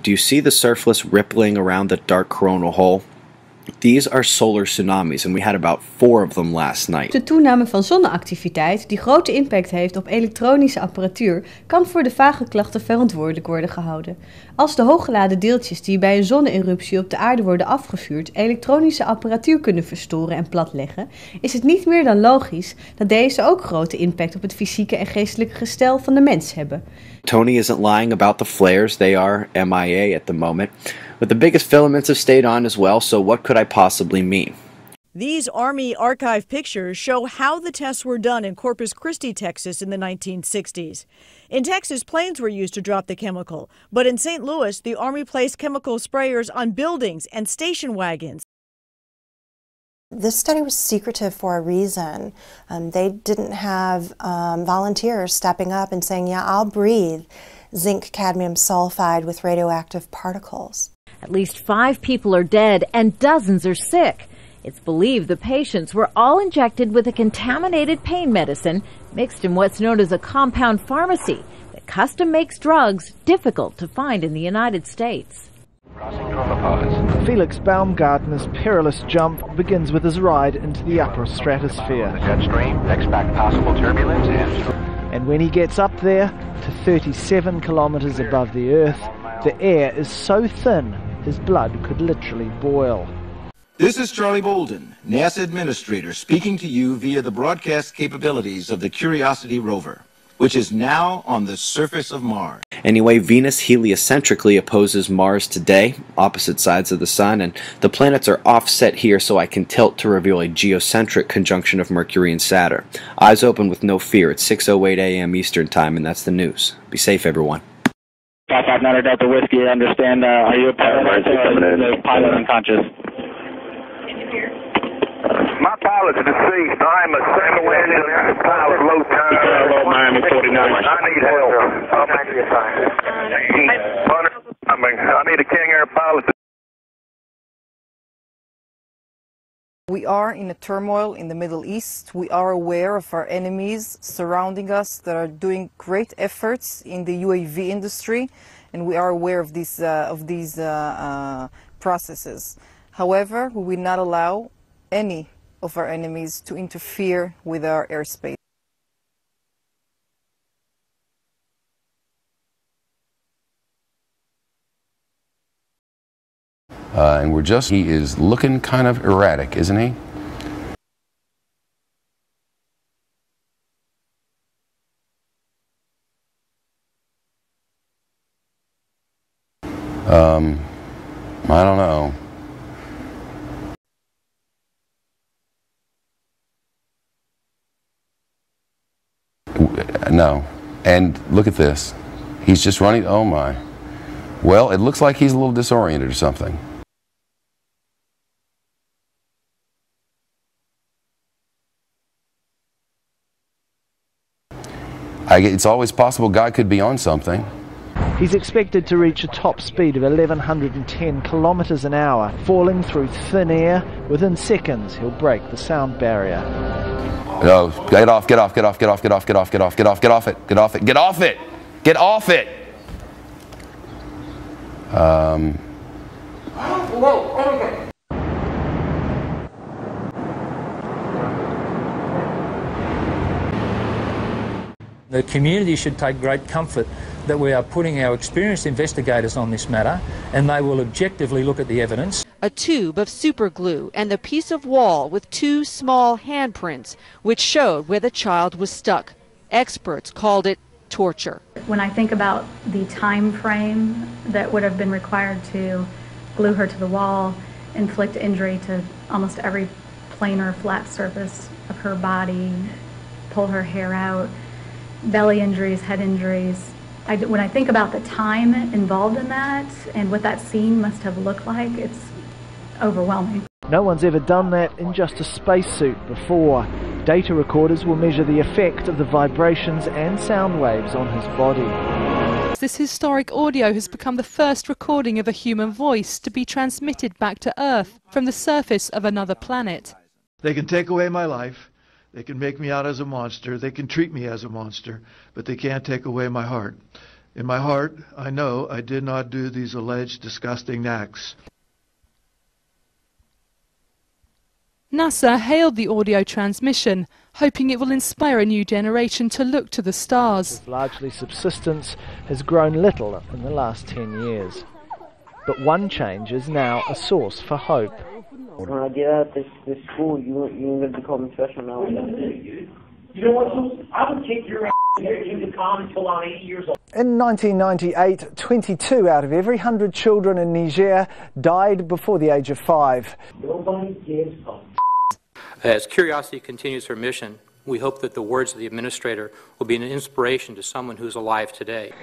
Do you see the surface rippling around the dark coronal hole? These are solar tsunamis and we had about 4 of them last night. De toename van zonneactiviteit, die grote impact heeft op elektronische apparatuur, kan voor de vage klachten verantwoordelijk worden gehouden. Als de hooggeladen deeltjes die bij een zonne-eruptie op de aarde worden afgevuurd elektronische apparatuur kunnen verstoren en platleggen, is het niet meer dan logisch dat deze ook grote impact op het fysieke en geestelijke gestel van de mens hebben. Tony isn't lying about the flares. They are MIA at the moment. But the biggest filaments have stayed on as well, so what could I possibly mean? These Army archive pictures show how the tests were done in Corpus Christi, Texas in the 1960s. In Texas, planes were used to drop the chemical, but in St. Louis, the Army placed chemical sprayers on buildings and station wagons. This study was secretive for a reason. They didn't have volunteers stepping up and saying, yeah, I'll breathe zinc cadmium sulfide with radioactive particles. At least 5 people are dead and dozens are sick. It's believed the patients were all injected with a contaminated pain medicine mixed in what's known as a compound pharmacy that custom makes drugs difficult to find in the United States. Felix Baumgartner's perilous jump begins with his ride into the upper stratosphere. The jet stream, expect possible turbulence and when he gets up there to 37 kilometers above the Earth, the air is so thin his blood could literally boil. This is Charlie Bolden, NASA Administrator, speaking to you via the broadcast capabilities of the Curiosity rover, which is now on the surface of Mars. Anyway, Venus heliocentrically opposes Mars today, opposite sides of the Sun, and the planets are offset here so I can tilt to reveal a geocentric conjunction of Mercury and Saturn. Eyes open with no fear. It's 6:08 a.m. Eastern Time, and that's the news. Be safe, everyone. 559 Delta Whiskey, I understand. Are you a pilot? The pilot unconscious. My pilot's deceased. I'm a second pilot, low time. Miami 49. I need help. I need a King Air pilot. We are in a turmoil in the Middle East. We are aware of our enemies surrounding us that are doing great efforts in the UAV industry, and we are aware of these processes. However, we will not allow any of our enemies to interfere with our airspace. And he is looking kind of erratic, isn't he? I don't know. No. And look at this. He's just running. Oh my. Well, it looks like he's a little disoriented or something. It's always possible God could be on something. He's expected to reach a top speed of 1,110 kilometers an hour, falling through thin air. Within seconds, he'll break the sound barrier. No, get off, get off, get off, get off, get off, get off, get off, get off, get off it, get off it, get off it, get off it. The community should take great comfort that we are putting our experienced investigators on this matter, and they will objectively look at the evidence. A tube of super glue and the piece of wall with 2 small handprints which showed where the child was stuck. Experts called it torture. When I think about the time frame that would have been required to glue her to the wall, inflict injury to almost every plane or flat surface of her body, pull her hair out, belly injuries, head injuries. When I think about the time involved in that and what that scene must have looked like, it's overwhelming. No one's ever done that in just a spacesuit before. Data recorders will measure the effect of the vibrations and sound waves on his body. This historic audio has become the first recording of a human voice to be transmitted back to Earth from the surface of another planet. They can take away my life. They can make me out as a monster. They can treat me as a monster, but they can't take away my heart. In my heart, I know I did not do these alleged disgusting acts. NASA hailed the audio transmission, hoping it will inspire a new generation to look to the stars. Largely subsistence has grown little in the last 10 years. But one change is now a source for hope. When I get out of this school, you ain't going to call me special now. You know what, Susan? I would kick your ass in the car until I'm 80 years old. In 1998, 22 out of every 100 children in Niger died before the age of 5. Nobody gives a As Curiosity continues her mission, we hope that the words of the administrator will be an inspiration to someone who's alive today.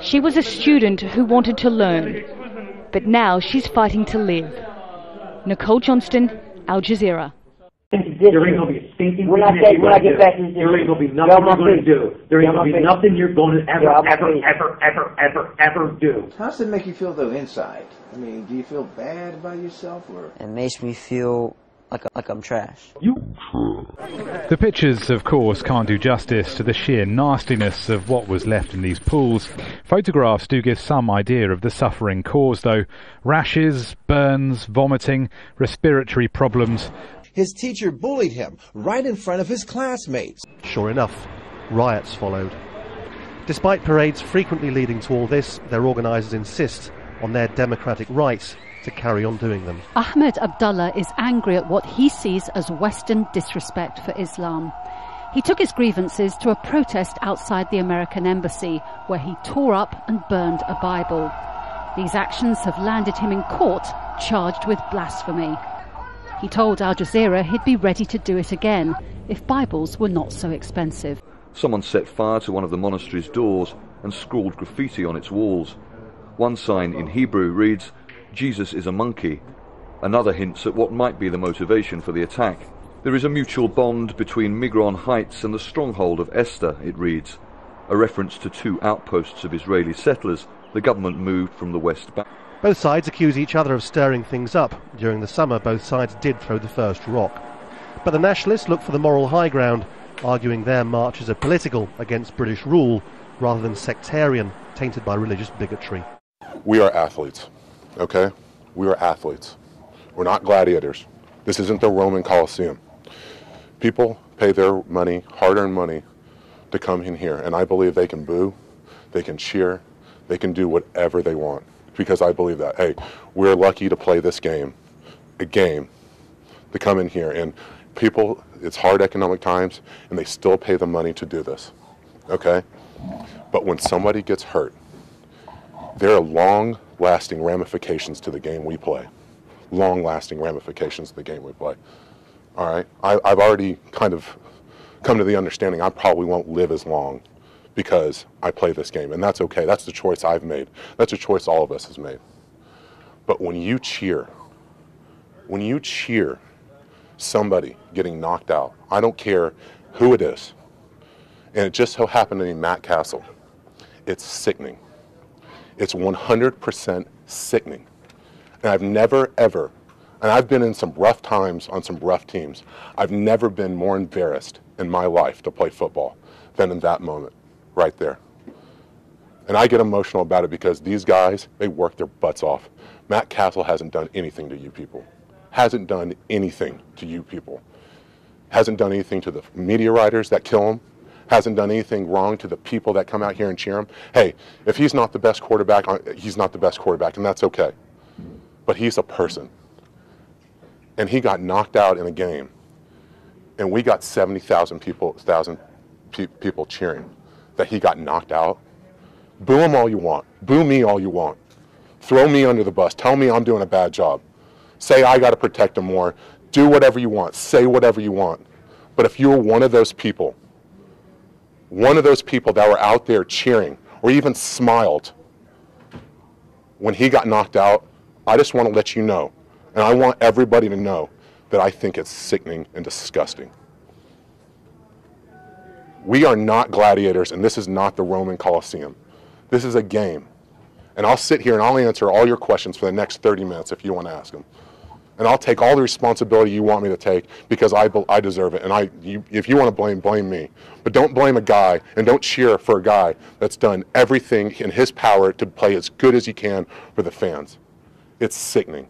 She was a student who wanted to learn, but now she's fighting to live. Nicole Johnston, Al Jazeera. There ain't going to be a stinking thing that you're going to do. There ain't going to be nothing you're going to do. There ain't going to be nothing you're going to ever do. How does it make you feel, though, inside? I mean, do you feel bad about yourself, or? It makes me feel like I'm trash. The pictures, of course, can't do justice to the sheer nastiness of what was left in these pools. Photographs do give some idea of the suffering caused, though. Rashes, burns, vomiting, respiratory problems. His teacher bullied him right in front of his classmates. Sure enough, riots followed. Despite parades frequently leading to all this, their organisers insist on their democratic rights to carry on doing them. Ahmed Abdullah is angry at what he sees as Western disrespect for Islam. He took his grievances to a protest outside the American embassy, where he tore up and burned a Bible. These actions have landed him in court, charged with blasphemy. He told Al Jazeera he'd be ready to do it again if Bibles were not so expensive. Someone set fire to one of the monastery's doors and scrawled graffiti on its walls. One sign in Hebrew reads, "Jesus is a monkey." Another hints at what might be the motivation for the attack. There is a mutual bond between Migron Heights and the stronghold of Esther, it reads, a reference to two outposts of Israeli settlers the government moved from the West Bank. Both sides accuse each other of stirring things up. During the summer, both sides did throw the first rock. But the nationalists look for the moral high ground, arguing their marches are political, against British rule, rather than sectarian, tainted by religious bigotry. We are athletes, okay? We are athletes. We're not gladiators. This isn't the Roman Colosseum. People pay their money, hard-earned money, to come in here, and I believe they can boo, they can cheer, they can do whatever they want, because I believe that. Hey, we're lucky to play this game, a game, to come in here, and people, it's hard economic times, and they still pay the money to do this, okay? But when somebody gets hurt, there are long-lasting ramifications to the game we play. Long-lasting ramifications to the game we play. All right? I've already kind of come to the understanding I probably won't live as long because I play this game, and that's okay. That's the choice I've made. That's a choice all of us has made. But when you cheer somebody getting knocked out, I don't care who it is, and it just so happened to be Matt Castle, it's sickening. It's 100% sickening. And I've never, ever, and I've been in some rough times on some rough teams, I've never been more embarrassed in my life to play football than in that moment, right there. And I get emotional about it because these guys, they work their butts off. Matt Castle hasn't done anything to you people. Hasn't done anything to you people. Hasn't done anything to the media writers that kill him. Hasn't done anything wrong to the people that come out here and cheer him. Hey, if he's not the best quarterback, he's not the best quarterback, and that's okay. But he's a person. And he got knocked out in a game, and we got 70,000 people cheering that he got knocked out. Boo him all you want. Boo me all you want. Throw me under the bus. Tell me I'm doing a bad job. Say I got to protect him more. Do whatever you want. Say whatever you want. But if you're one of those people that were out there cheering or even smiled when he got knocked out, I just want to let you know, and I want everybody to know, that I think it's sickening and disgusting. We are not gladiators, and this is not the Roman Colosseum. This is a game. And I'll sit here and I'll answer all your questions for the next 30 minutes if you want to ask them. And I'll take all the responsibility you want me to take because I deserve it. And if you want to blame me. But don't blame a guy and don't cheer for a guy that's done everything in his power to play as good as he can for the fans. It's sickening.